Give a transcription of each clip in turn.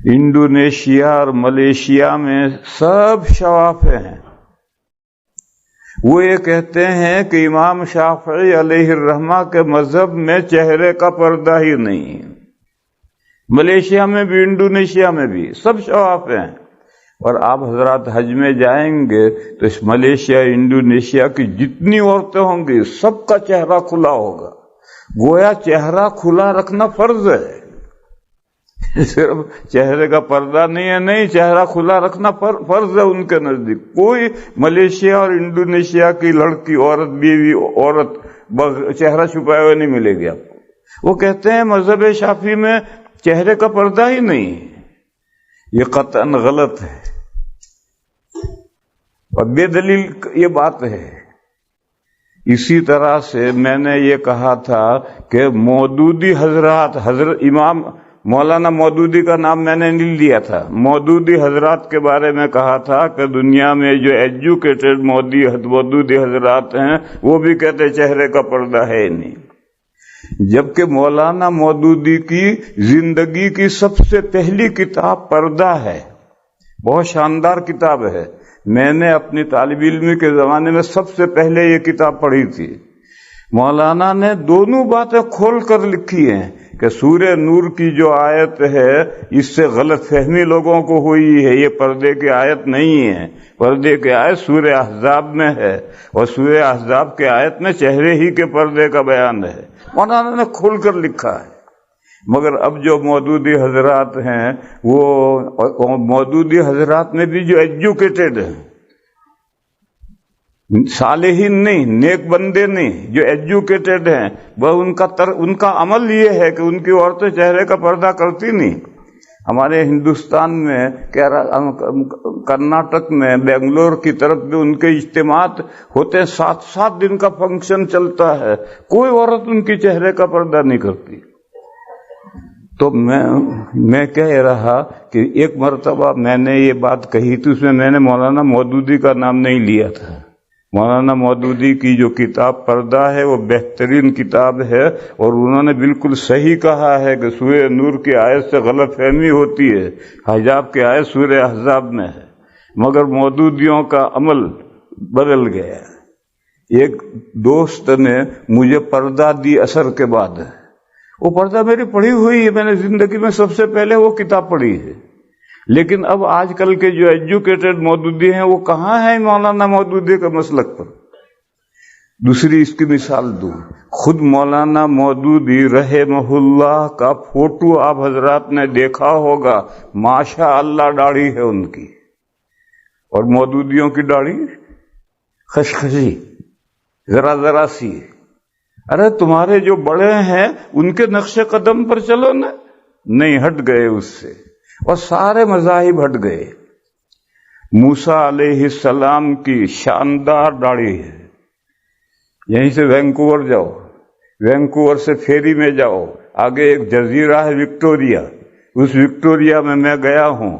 Indonesia और Malaysia में सब शवाफे हैं। वो ये कहते हैं कि इमाम शाफी अलैहिर्रहमा के मजहब में चेहरे का पर्दा ही नहीं है। मलेशिया में भी, इंडोनेशिया में भी सब शवाफे हैं। और आप हजरात हज में जाएंगे तो इस मलेशिया इंडोनेशिया की जितनी औरतें होंगी सबका चेहरा खुला होगा। गोया चेहरा खुला रखना फर्ज है, सिर्फ चेहरे का पर्दा नहीं है, नहीं, चेहरा खुला रखना फर्ज है उनके नजदीक। कोई मलेशिया और इंडोनेशिया की लड़की, औरत, बीवी, औरत चेहरा छुपाए हुए नहीं मिलेगी आपको। वो कहते हैं मजहब शाफी में चेहरे का पर्दा ही नहीं है। ये कतन गलत है और बेदलील ये बात है। इसी तरह से मैंने ये कहा था कि मौदूदी हजरात, हजरत इमाम मौलाना मौदूदी का नाम मैंने नहीं लिया था, मौदूदी हजरात के बारे में कहा था कि दुनिया में जो एजुकेटेड मौदूदी हजरात हैं वो भी कहते चेहरे का पर्दा है नहीं। जबकि मौलाना मौदूदी की जिंदगी की सबसे पहली किताब पर्दा है, बहुत शानदार किताब है। मैंने अपनी तालिब इल्मी के जमाने में सबसे पहले ये किताब पढ़ी थी। मौलाना ने दोनों बातें खोल कर लिखी हैं कि सूरह नूर की जो आयत है इससे गलत फहमी लोगों को हुई है, ये पर्दे की आयत नहीं है। पर्दे की आयत सूरह अहज़ाब में है और सूरह अहज़ाब के आयत में चेहरे ही के पर्दे का बयान है। मौलाना ने खोल कर लिखा है। मगर अब जो मौदूदी हजरात हैं वो मौदूदी हजरात में भी जो एजुकेटेड हैं, सालेहीन नहीं, नेक बंदे नहीं, जो एजुकेटेड हैं, वह उनका अमल ये है कि उनकी औरतें चेहरे का पर्दा करती नहीं। हमारे हिंदुस्तान में, कर्नाटक में, बेंगलोर की तरफ भी उनके इज्तिमात होते हैं, 7-7 दिन का फंक्शन चलता है, कोई औरत उनकी चेहरे का पर्दा नहीं करती। तो मैं कह रहा कि एक मर्तबा मैंने ये बात कही थी, उसमें मैंने मौलाना मौदूदी का नाम नहीं लिया था। मौलाना मौदूदी की जो किताब पर्दा है वो बेहतरीन किताब है और उन्होंने बिल्कुल सही कहा है कि सूरह नूर की आयत से गलत फहमी होती है, हिजाब की आयत सूरह अहज़ाब में है। मगर मौदूदियों का अमल बदल गया। एक दोस्त ने मुझे पर्दा दी असर के बाद, वो पर्दा मेरी पढ़ी हुई है, मैंने जिंदगी में सबसे पहले वो किताब पढ़ी है। लेकिन अब आजकल के जो एजुकेटेड मौदूदी हैं वो कहाँ हैं मौलाना मौदूदी के मसलक पर। दूसरी इसकी मिसाल दूं, खुद मौलाना मौदूदी रहमहुल्लाह का फोटो आप हजरात ने देखा होगा, माशा अल्लाह दाढ़ी है उनकी, और मौदूदियों की दाढ़ी खशखशी, जरा जरा सी। अरे तुम्हारे जो बड़े हैं उनके नक्शे कदम पर चलो ना, नहीं, हट गए उससे, और सारे मज़ाहिब हट गए। मूसा अलैहिस्सलाम की शानदार दाढ़ी है। यहीं से वैंकूवर जाओ, वैंकूवर से फेरी में जाओ, आगे एक जजीरा है विक्टोरिया, उस विक्टोरिया में मैं गया हूं।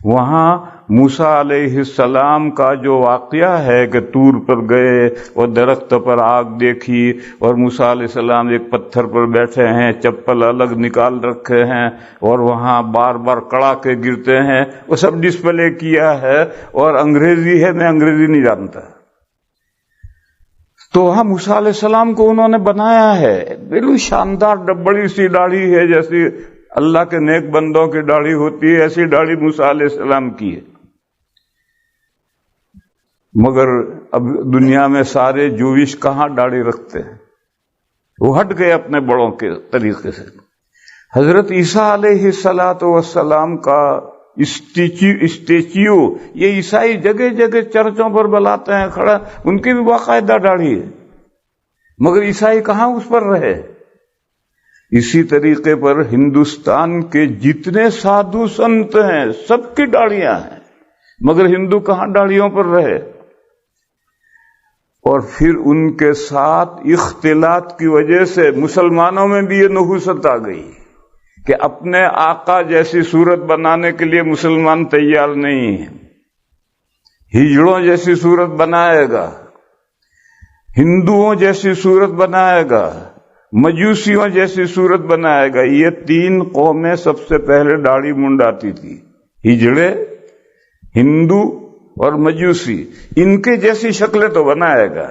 वहां मूसा अलैहिस्सलाम का जो वाक़या है कि तूर पर गए और दरख्त पर आग देखी और मूसा अलैहिस्सलाम एक पत्थर पर बैठे हैं, चप्पल अलग निकाल रखे हैं और वहां बार बार कड़ाके गिरते हैं, वो सब डिस्प्ले किया है और अंग्रेजी है, मैं अंग्रेजी नहीं जानता। तो वहां मूसा अलैहिस्सलाम को उन्होंने बनाया है, बिल्कुल शानदार बड़ी सी दाढ़ी है, जैसी अल्लाह के नेक बंदों की दाढ़ी होती है, ऐसी दाढ़ी मूसा अलैहिस्सलाम की है। मगर अब दुनिया में सारे जूविश कहां दाढ़ी रखते हैं, वो हट गए अपने बड़ों के तरीके से। हजरत ईसा अलैहिस्सलातु वस्सलाम का स्टेच्यू ये ईसाई जगह जगह चर्चों पर बुलाते हैं खड़ा, उनकी भी बाकायदा दाढ़ी है, मगर ईसाई कहां उस पर रहे। इसी तरीके पर हिंदुस्तान के जितने साधु संत हैं सबकी दाढ़ियां हैं, मगर हिंदू कहां दाढ़ियों पर रहे। और फिर उनके साथ इख्तिलात की वजह से मुसलमानों में भी ये नहुसत आ गई कि अपने आका जैसी सूरत बनाने के लिए मुसलमान तैयार नहीं है, हिजड़ों जैसी सूरत बनाएगा, हिंदुओं जैसी सूरत बनाएगा, مجوسیوں جیسی صورت بنائے گا. یہ 3 قومیں سب سے پہلے داڑھی منڈاتی تھی، ہجڑے، ہندو اور مجوسی. ان کے جیسی شکلیں تو بنائے گا،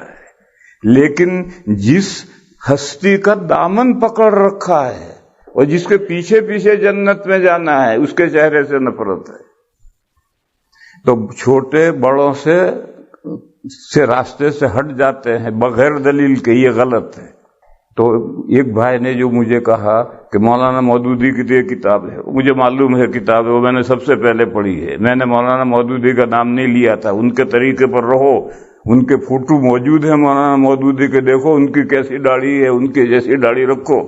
لیکن جس ہستی کا دامن پکڑ رکھا ہے اور جس کے پیچھے پیچھے جنت میں جانا ہے، اس کے چہرے سے نفرت ہے. تو چھوٹے بڑوں سے راستے سے ہٹ جاتے ہیں بغیر دلیل کے. یہ غلط ہے. تو ایک بھائی نے جو مجھے کہا کہ مولانا مودودی کی تو یہ کتاب ہے، مجھے معلوم ہے کتاب ہے، وہ میں نے سب سے پہلے پڑھی ہے. میں نے مولانا مودودی کا نام نہیں لیا تھا. ان کے طریقے پر رہو، ان کے فوٹو موجود ہیں مولانا مودودی کے، دیکھو ان کی کیسی داڑھی ہے، ان کی جیسی داڑھی رکھو.